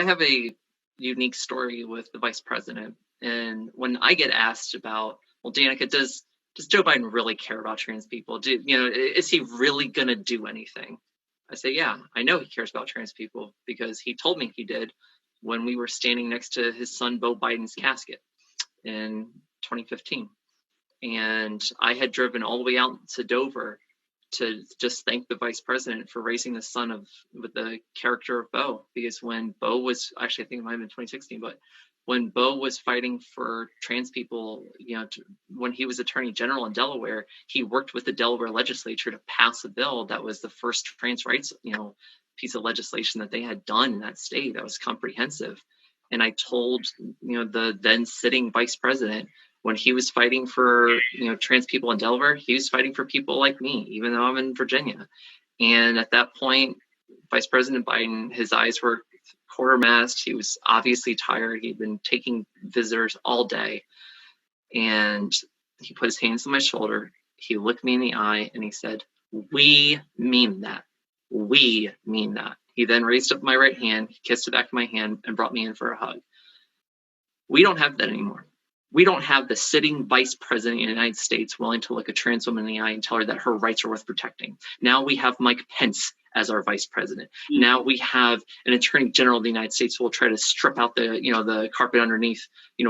I have a unique story with the vice president. And when I get asked about, well, Danica, does Joe Biden really care about trans people? Is he really going to do anything? I say, yeah, I know he cares about trans people because he told me he did when we were standing next to his son, Beau Biden's casket in 2015. And I had driven all the way out to Dover to just thank the vice president for raising the son with the character of Beau, because when Beau was, actually I think it might have been 2016, but when Beau was fighting for trans people, when he was attorney general in Delaware, he worked with the Delaware legislature to pass a bill that was the first trans rights, piece of legislation that they had done in that state that was comprehensive. And I told, the then sitting vice president, when he was fighting for, trans people in Delaware, he was fighting for people like me, even though I'm in Virginia. And at that point, Vice President Biden, his eyes were quarter masked. He was obviously tired. He'd been taking visitors all day. And he put his hands on my shoulder. He looked me in the eye and he said, "We mean that. We mean that." He then raised up my right hand, he kissed the back of my hand and brought me in for a hug. We don't have that anymore. We don't have the sitting vice president of the United States willing to look a trans woman in the eye and tell her that her rights are worth protecting. Now we have Mike Pence as our vice president. Mm-hmm. Now we have an attorney general of the United States who will try to strip out the carpet underneath,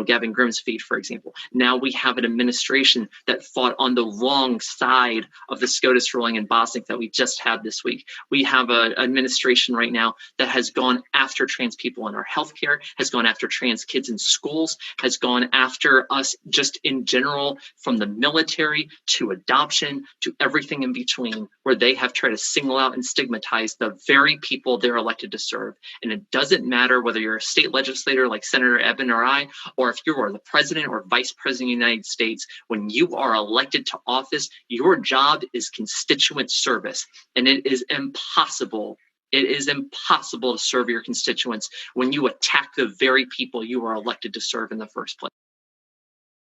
Gavin Grimm's feet, for example. Now we have an administration that fought on the wrong side of the SCOTUS ruling in Bosniak that we just had this week. We have an administration right now that has gone after trans people in our healthcare, has gone after trans kids in schools, has gone after us just in general, from the military to adoption to everything in between, where they have tried to single out and stigmatize the very people they're elected to serve. And it doesn't matter whether you're a state legislator like Senator Eben or I, or if you are the president or vice president of the United States. When you are elected to office, your job is constituent service. And it is impossible to serve your constituents when you attack the very people you are elected to serve in the first place.